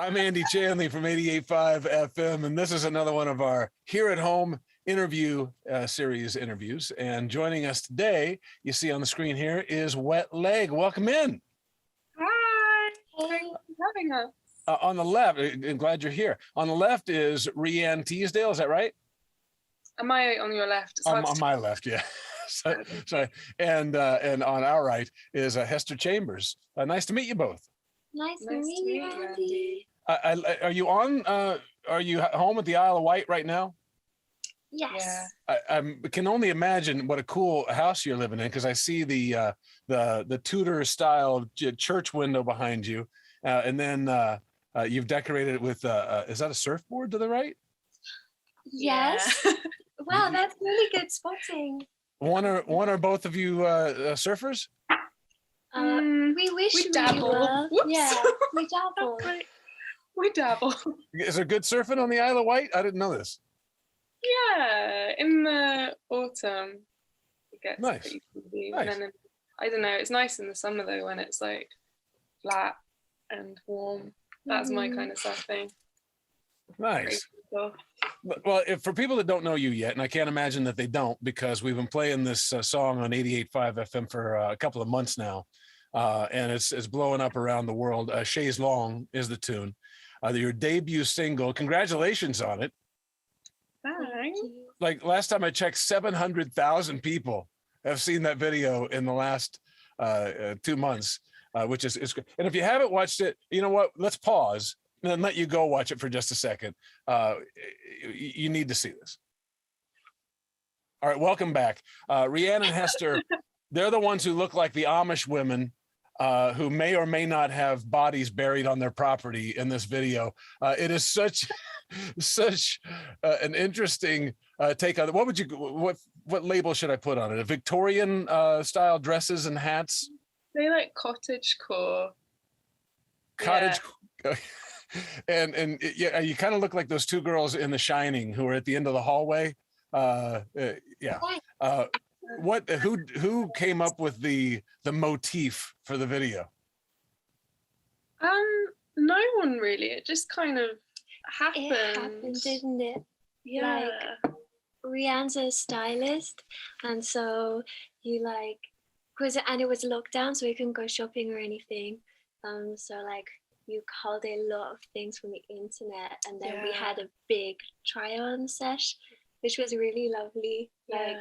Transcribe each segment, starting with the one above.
I'm Andy Chanley from 88.5 FM, and this is another one of our Here at Home interview series interviews. And joining us today, you see on the screen here, is Wet Leg. Welcome in. Hi. Thanks for having us. On the left, I'm glad you're here. On the left is Rhian Teasdale. Is that right? Am I on your left? On my left, yeah. Sorry. And on our right is Hester Chambers. Nice to meet you both. Nice to meet you, Andy. Are you on? Are you home at the Isle of Wight right now? Yes. Yeah. I can only imagine what a cool house you're living in, because I see the Tudor style church window behind you, and then you've decorated it with is that a surfboard to the right? Yes. Yeah. Wow, that's really good spotting. One or both of you surfers? We wish we dabble. were. Yeah, we dabble. We dabble. Is there good surfing on the Isle of Wight? I didn't know this. Yeah, in the autumn it gets pretty busy. Nice. And then I don't know, it's nice in the summer though when it's like flat and warm. That's my kind of surfing. Nice. Well, for people that don't know you yet, and I can't imagine that they don't, because we've been playing this song on 88.5 FM for a couple of months now, and it's blowing up around the world. Shays Long is the tune. Your debut single. Congratulations on it. Thanks. Like last time I checked, 700,000 people have seen that video in the last 2 months, which is great. And if you haven't watched it, you know what? Let's pause and then let you go watch it for just a second. You need to see this. All right, welcome back. Rhian and Hester, they're the ones who look like the Amish women who may or may not have bodies buried on their property in this video. It is such an interesting take on it. What label should I put on it? A Victorian style dresses and hats? They like cottagecore. Cottage. Yeah. And yeah, you kind of look like those two girls in The Shining who are at the end of the hallway. Yeah. Who came up with the motif for the video? No one really. It just kind of happened. It happened, didn't it? Yeah. Like, Rhian's a stylist, and so and it was lockdown, so we couldn't go shopping or anything. So like you called a lot of things from the internet, and then we had a big try-on sesh, which was really lovely. Like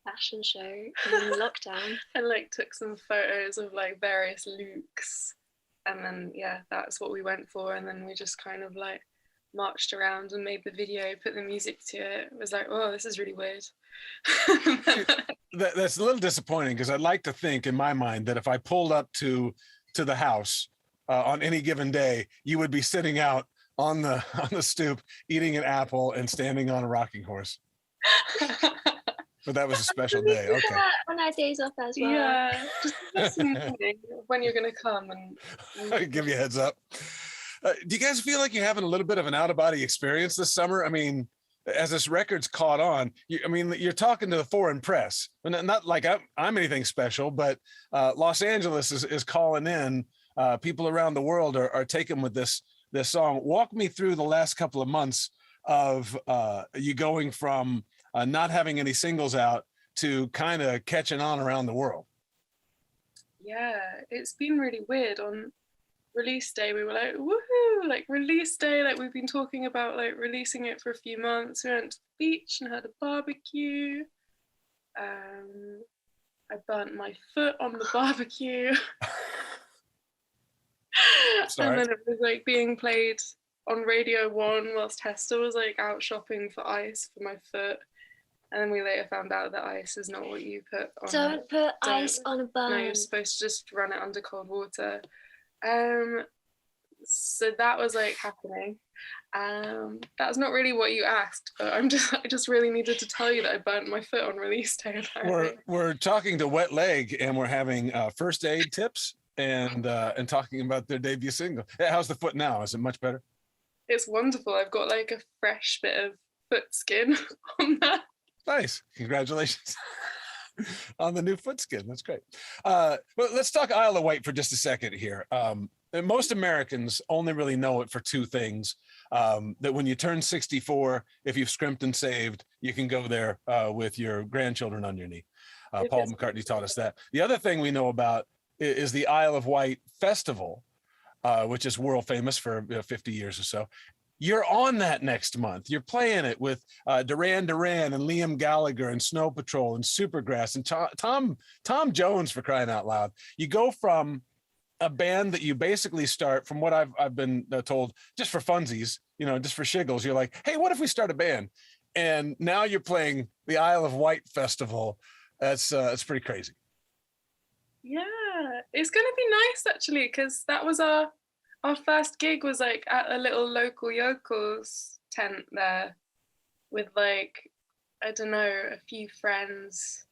fashion show in lockdown. And like took some photos of like various looks, and then that's what we went for, and then we just kind of like marched around and made the video, put the music to it. It was like, oh, this is really weird. That's a little disappointing, because I'd like to think in my mind that if I pulled up to the house on any given day, you would be sitting out on the stoop eating an apple and standing on a rocking horse. But that was a special day. Okay. On our days off as well. Yeah, just when you're gonna come and give you a heads up. Do you guys feel like you're having a little bit of an out-of-body experience this summer? I mean, as this record's caught on, you're talking to the foreign press. Not like I'm anything special, but Los Angeles is calling in. People around the world are taken with this song. Walk me through the last couple of months of you going from not having any singles out to kind of catching on around the world. Yeah, it's been really weird. On release day, we were like, woohoo, like release day, like we've been talking about like releasing it for a few months. We went to the beach and had a barbecue. I burnt my foot on the barbecue. And then it was like being played on Radio 1 whilst Hester was like out shopping for ice for my foot. And then we later found out that ice is not what you put on. Don't put ice on a burn. No, you're supposed to just run it under cold water. So that was like happening. That's not really what you asked, but I just really needed to tell you that I burnt my foot on release day. We're talking to Wet Leg, and we're having first aid tips and talking about their debut single. How's the foot now? Is it much better? It's wonderful. I've got like a fresh bit of foot skin on that. Nice. Congratulations on the new foot skin. That's great. Well, let's talk Isle of Wight for just a second here. and most Americans only really know it for two things. That when you turn 64, if you've scrimped and saved, you can go there with your grandchildren on your knee. Paul McCartney taught us that. The other thing we know about is the Isle of Wight Festival, which is world famous for 50 years or so. You're on that next month. You're playing it with Duran Duran and Liam Gallagher and Snow Patrol and Supergrass and Tom Jones, for crying out loud. You go from a band that you basically start, from what I've been told, just for funsies, just for shiggles. You're like, hey, what if we start a band? And now you're playing the Isle of Wight Festival. That's pretty crazy. Yeah, it's gonna be nice actually, because that was our first gig was like at a little local yokels tent there with like, I don't know, a few friends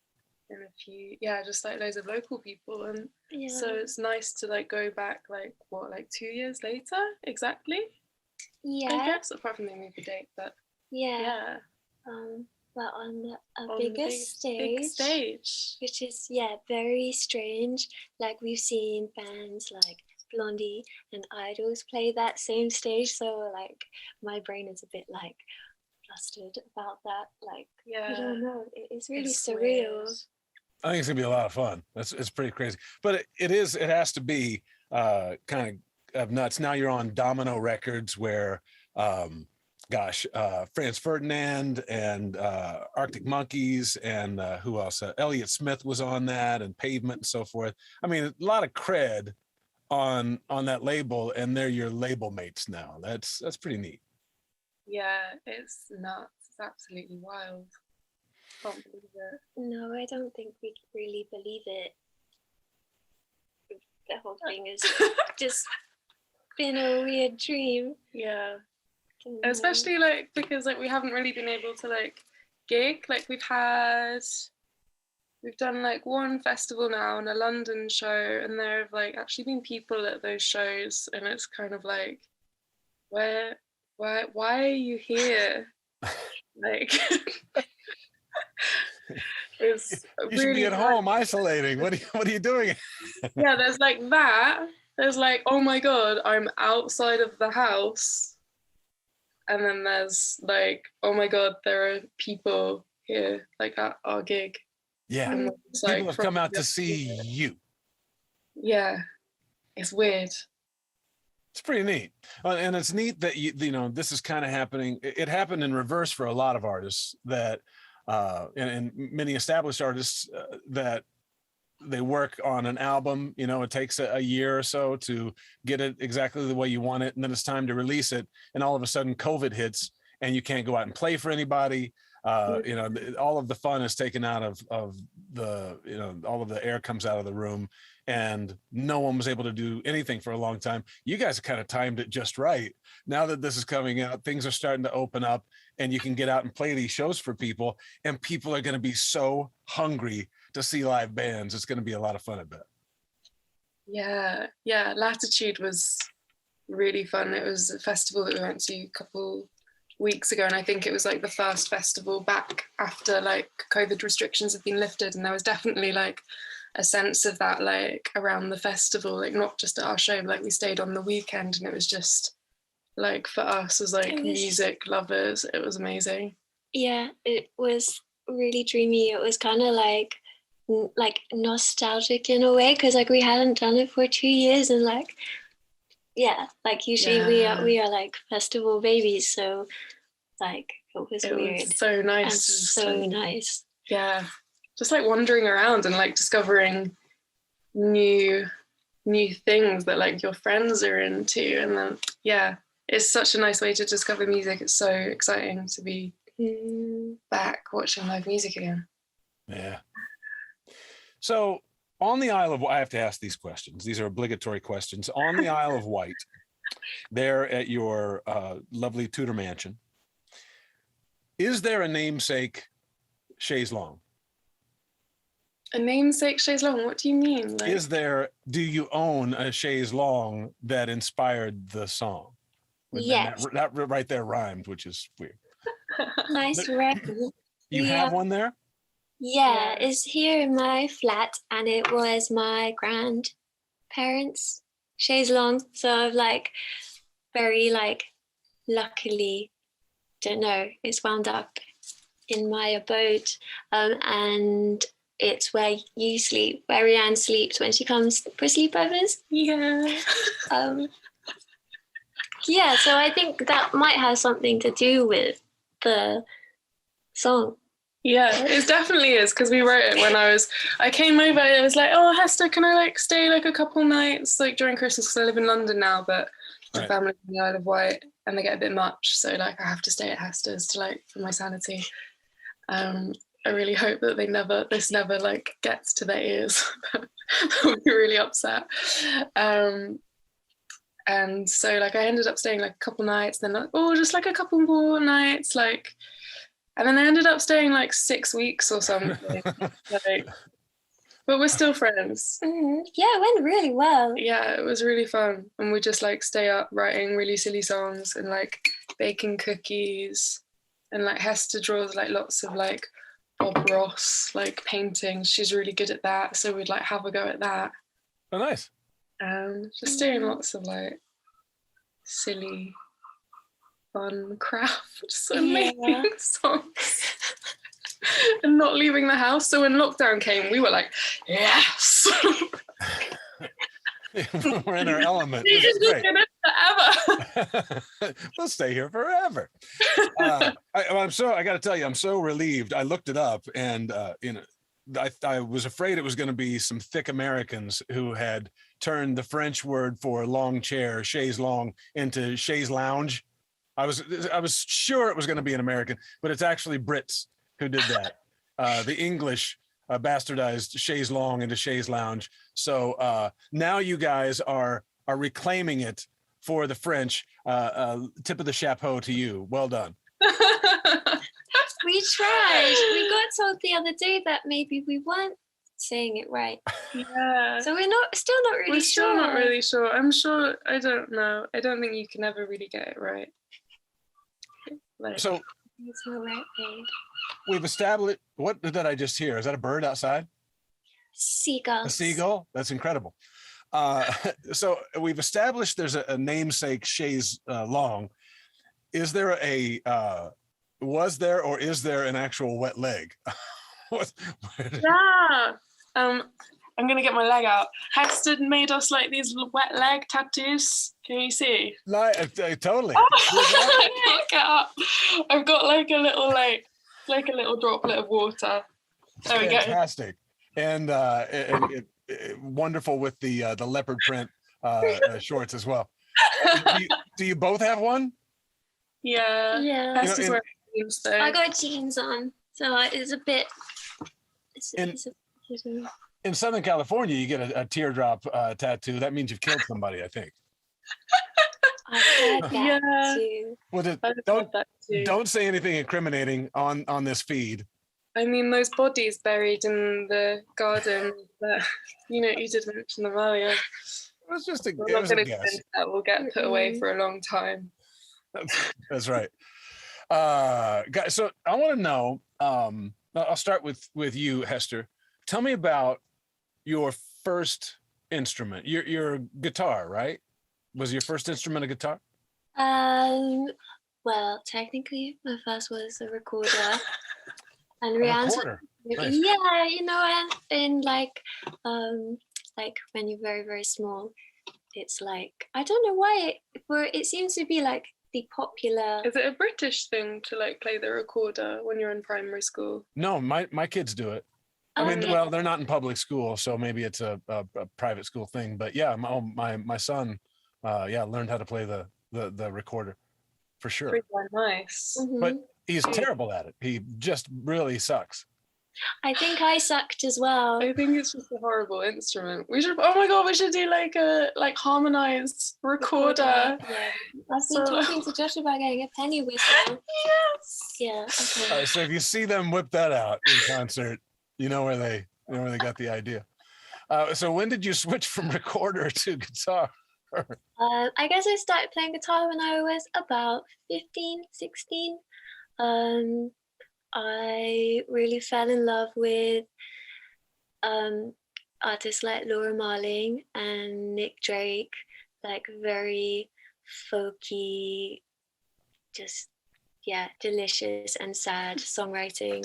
and a few, just like loads of local people. And so it's nice to like go back like 2 years later exactly. I guess, apart from the movie date, but but on a bigger big stage, which is very strange. Like we've seen bands like Blondie and Idols play that same stage, so like my brain is a bit like flustered about that. Like I don't know, it's really surreal. Weird. I think it's gonna be a lot of fun. It's pretty crazy, but it has to be kind of nuts. Now you're on Domino Records, where Franz Ferdinand and Arctic Monkeys and who else? Elliott Smith was on that, and Pavement and so forth. I mean, a lot of cred on that label, and they're your label mates now. That's pretty neat. Yeah, it's nuts. It's absolutely wild. Can't believe it. No, I don't think we really believe it. The whole thing is just been a weird dream. Yeah. Especially like because like we haven't really been able to like gig. Like we've done like one festival now and a London show, and there have like actually been people at those shows, and it's kind of like, why are you here? Like it's you really should be at home isolating. What are you doing? Yeah, there's like that. There's like, oh my god, I'm outside of the house. And then there's like, oh my god, there are people here like at our gig. Yeah, and people have come out to see you. Yeah, it's weird. It's pretty neat, and it's neat that you know this is kind of happening. It happened in reverse for a lot of artists that, and many established artists that they work on an album. You know, it takes a year or so to get it exactly the way you want it, and then it's time to release it, and all of a sudden COVID hits, and you can't go out and play for anybody. You know, all of the fun is taken out of the, you know, all of the air comes out of the room, and no one was able to do anything for a long time. You guys kind of timed it just right. Now that this is coming out, things are starting to open up, and you can get out and play these shows for people, and people are going to be so hungry to see live bands. It's going to be a lot of fun, I bet. Yeah, Latitude was really fun. It was a festival that we went to a couple weeks ago, and I think it was like the first festival back after like COVID restrictions have been lifted, and there was definitely like a sense of that like around the festival, like not just at our show, but like we stayed on the weekend, and it was just like for us as like music lovers, it was amazing. Yeah, it was really dreamy. It was kind of like nostalgic in a way, because like we hadn't done it for 2 years, and like usually we are like festival babies, so like it was weird. Was so nice. And so nice. Yeah, just like wandering around and like discovering new things that like your friends are into, and then it's such a nice way to discover music. It's so exciting to be back watching live music again. Yeah. So on the Isle of Wight, I have to ask these questions. These are obligatory questions. On the Isle of Wight, there at your lovely Tudor mansion, is there a namesake Shays Long? A namesake Shays Long? What do you mean? Like... Do you own a Shays Long that inspired the song? Yes. That right there rhymed, which is weird. Nice record. You have one there? Yeah, it's here in my flat, and it was my grandparents' Shays Long. So I've like very like luckily, don't know, it's wound up in my abode, and it's where you sleep, where Rhian sleeps when she comes for sleepovers. Yeah. Yeah, so I think that might have something to do with the song. Yeah, it definitely is, because we wrote it when I came over and it was like, oh, Hester, can I like stay like a couple nights like during Christmas, because I live in London now, but my family's in the Isle of Wight and they get a bit much, so like I have to stay at Hester's to like for my sanity. I really hope that this never like gets to their ears. They'll be really upset. And so like I ended up staying like a couple nights, then like, oh, just like a couple more nights, like, and then I ended up staying like 6 weeks or something. Like, but we're still friends. Mm-hmm. Yeah, it went really well. Yeah, it was really fun, and we just like stay up writing really silly songs and like baking cookies, and like Hester draws like lots of like Bob Ross like paintings. She's really good at that, so we'd like have a go at that. Oh, nice. Just doing lots of like silly, fun crafts and making songs and not leaving the house. So when lockdown came, we were like, yes. We're in our element. This is great. Forever. We'll stay here forever. I got to tell you, I'm so relieved. I looked it up, and I was afraid it was going to be some thick Americans who had turned the French word for long chair, chaise longue, into chaise lounge. I was sure it was going to be an American, but it's actually Brits who did that. The English bastardized chaise longue into chaise lounge. So now you guys are reclaiming it for the French. Tip of the chapeau to you. Well done. We tried. We got told the other day that maybe we weren't saying it right. Yeah. So we're still not really sure. We're still not really sure. I'm sure. I don't know. I don't think you can ever really get it right. Like, so it's not right, babe. We've established. What did I just hear? Is that a bird outside? Seagull. A seagull? That's incredible. So we've established there's a namesake Shays Long. Is there was there or is there an actual wet leg? Yeah. I'm gonna get my leg out. Hester made us like these wet leg tattoos. Can you see? Totally. Oh, look it up. I've got like a little droplet of water. There we go. Fantastic. And wonderful with the leopard print shorts as well. Do you both have one? Yeah. Yeah. Hester's wearing jeans, though. I got jeans on, so it's a bit. In Southern California, you get a teardrop tattoo. That means you've killed somebody, I think. I heard that too. Well, don't say anything incriminating on this feed. I mean, those bodies buried in the garden that, you did mention them earlier. It was just a guess. That will get put away for a long time. That's right. Guys, so I want to know, I'll start with you, Hester. Tell me about your first instrument, your guitar, right? Was your first instrument a guitar? Well, technically, my first was a recorder. And Rhian's, nice. Yeah, and like when you're very, very small, it's like, I don't know why it seems to be like the popular. Is it a British thing to like play the recorder when you're in primary school? No, my kids do it. I mean, well, they're not in public school, so maybe it's a private school thing. But yeah, my son, learned how to play the recorder, for sure. Pretty nice. Mm-hmm. But he's terrible at it. He just really sucks. I think I sucked as well. I think it's just a horrible instrument. We should do like a harmonized recorder. Yeah. I've been talking to Josh about getting a penny whistle. Yes. Yeah. Okay. So if you see them whip that out in concert, you know where they got the idea. So when did you switch from recorder to guitar? I guess I started playing guitar when I was about 15, 16. I really fell in love with artists like Laura Marling and Nick Drake, like very folky, just delicious and sad songwriting.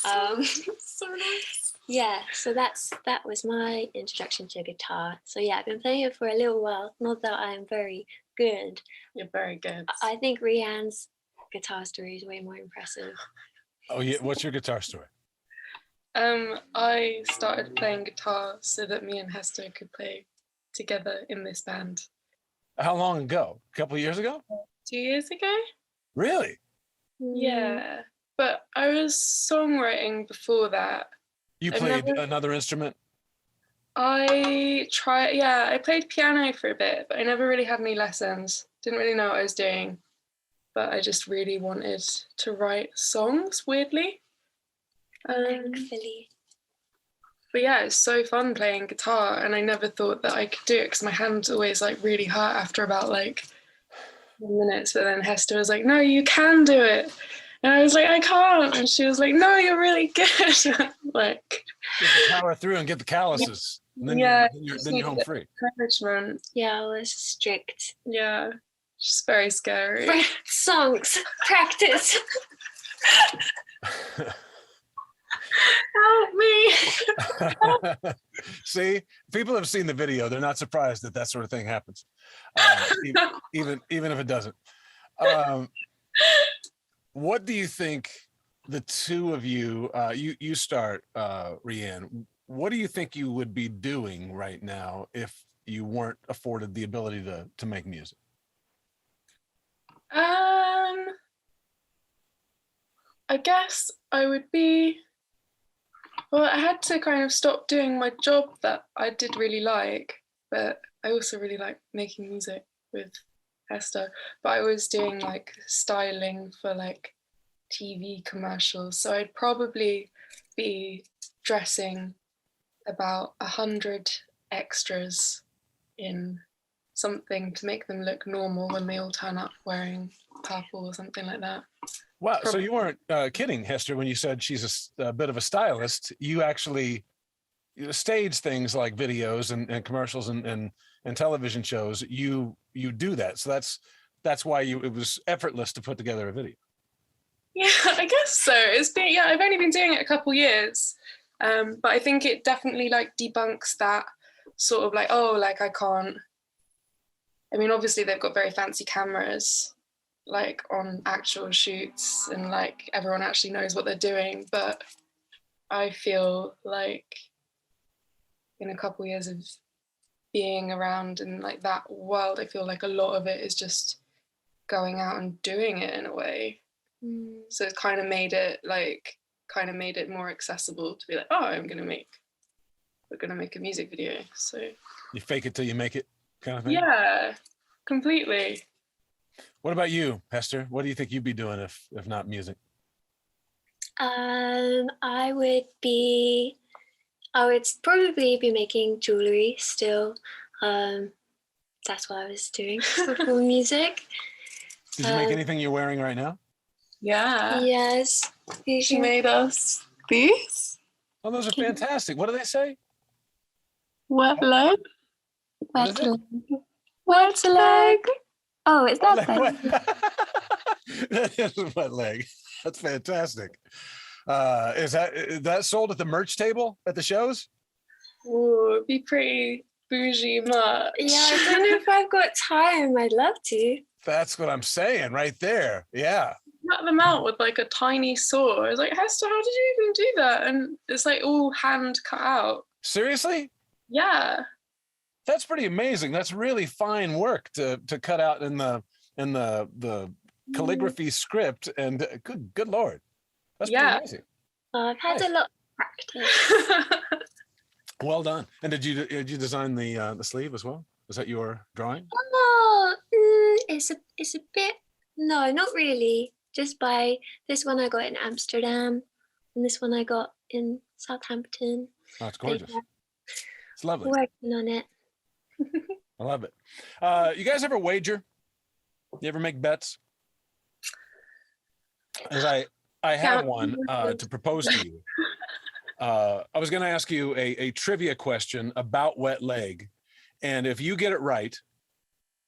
So nice. Yeah, so that was my introduction to guitar. So yeah, I've been playing it for a little while. Not that I'm very good. You're very good. I think Rhian's guitar story is way more impressive. Oh yeah, what's your guitar story? I started playing guitar so that me and Hester could play together in this band. How long ago? A couple of years ago? 2 years ago? Really? Yeah. But I was songwriting before that. You played another instrument? I played piano for a bit, but I never really had any lessons. Didn't really know what I was doing. But I just really wanted to write songs, weirdly. Thankfully. But yeah, it's so fun playing guitar, and I never thought that I could do it because my hands always like really hurt after about like 10 minutes. But then Hester was like, "No, you can do it," and I was like, "I can't," and she was like, "No, you're really good." Like, just power through and get the calluses, and then you're home free. Encouragement. Yeah, I was strict. Yeah, just very scary. Write songs, practice. Help me. See, people have seen the video. They're not surprised that that sort of thing happens, even if it doesn't. What do you think the two of you, you start, Rhian, what do you think you would be doing right now if you weren't afforded the ability to make music? I guess I would be, well, I had to kind of stop doing my job that I did really like, but I also really like making music with Hester. But I was doing like styling for like TV commercials. So I'd probably be dressing about 100 extras in something to make them look normal when they all turn up wearing purple or something like that. Wow, so you weren't kidding, Hester, when you said she's a bit of a stylist. You actually stage things like videos and commercials and television shows. You do that, so that's why it was effortless to put together a video. Yeah, I guess so. I've only been doing it a couple years, but I think it definitely like debunks that sort of like, oh, like I can't. I mean, obviously they've got very fancy cameras, like on actual shoots, and like everyone actually knows what they're doing. But I feel like in a couple years of being around in like that world, I feel like a lot of it is just going out and doing it in a way. So it's kind of made it more accessible to be like, oh, we're gonna make a music video. So you fake it till you make it, kind of thing. Yeah, completely. What about you, Hester? What do you think you'd be doing if not music? I would probably be making jewelry still. That's what I was doing before music. Did you make anything you're wearing right now? Yeah. Yes. She made us these. Oh, those are fantastic. What do they say? Wet leg. Wet leg. Wet leg. Oh, is that that is wet leg. That's fantastic. Is that sold at the merch table at the shows? Ooh, it'd be pretty bougie merch. Yeah, I don't know if I've got time. I'd love to. That's what I'm saying right there. Yeah. Cut them out with like a tiny saw. I was like, Hester, how did you even do that? And it's like all hand cut out. Seriously? Yeah. That's pretty amazing. That's really fine work to cut out in the calligraphy script. And good Lord, that's pretty amazing. I've had a lot of practice. Well done. And did you design the sleeve as well? Was that your drawing? Oh, it's a bit. No, not really. Just by this one I got in Amsterdam, and this one I got in Southampton. Oh, it's gorgeous. It's lovely. Working on it. I love it. You guys ever wager? You ever make bets? As I had one to propose to you. I was going to ask you a trivia question about Wet Leg. And if you get it right,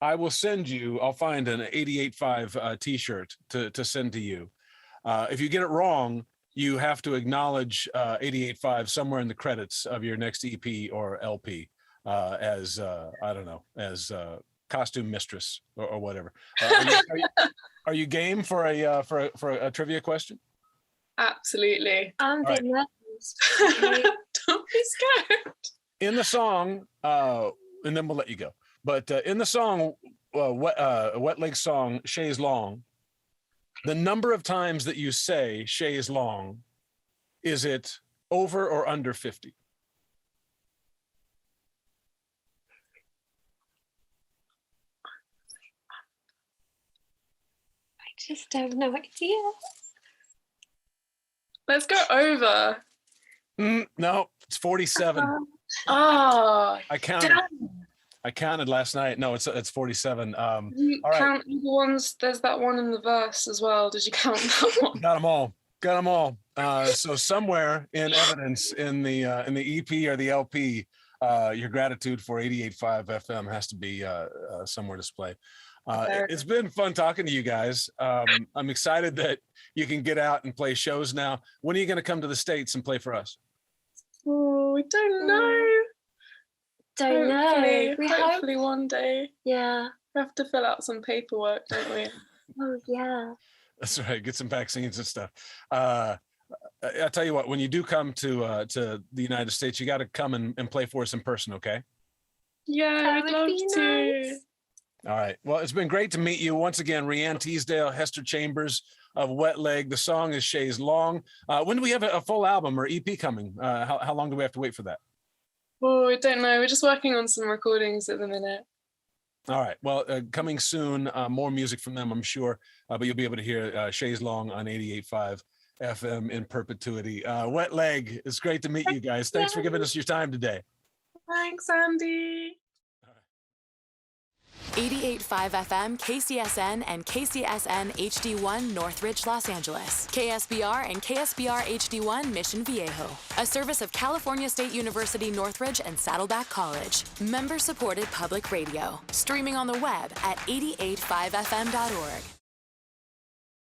I will send you, I'll find an 88.5 t-shirt to send to you. If you get it wrong, you have to acknowledge 88.5 somewhere in the credits of your next EP or LP as, I don't know, as costume mistress or whatever. Are you game for a trivia question? Absolutely. I'm a bit nervous. Don't be scared. In the song, and then we'll let you go. But in the song, Wet Leg song, Shays Long, the number of times that you say Shays Long, is it over or under 50? I just have no idea. Let's go over. No, it's 47. Oh, I counted last night. No, it's 47. you all right. count the ones. There's that one in the verse as well. Did you count that one? Got them all. So somewhere in evidence in the EP or the LP, your gratitude for 88.5 FM has to be somewhere displayed. It's been fun talking to you guys. I'm excited that you can get out and play shows now. When are you going to come to the States and play for us? Oh, we don't know. Don't know. Hopefully one day. Yeah. We have to fill out some paperwork, don't we? Oh, yeah. That's right. Get some vaccines and stuff. I'll tell you what, when you do come to the United States, you got to come and play for us in person, okay? Yeah, I'd love to. Nice. All right. Well, it's been great to meet you once again, Rhian Teasdale, Hester Chambers of Wet Leg. The song is Shays Long. When do we have a full album or EP coming? How long do we have to wait for that? Oh, I don't know. We're just working on some recordings at the minute. All right. Well, coming soon, more music from them, I'm sure. But you'll be able to hear Shays Long on 88.5 FM in perpetuity. Wet Leg, it's great to meet you guys. Thanks for giving us your time today. Thanks, Andy. 88.5 FM, KCSN, and KCSN HD1 Northridge, Los Angeles. KSBR and KSBR HD1 Mission Viejo. A service of California State University Northridge and Saddleback College. Member-supported public radio. Streaming on the web at 88.5fm.org.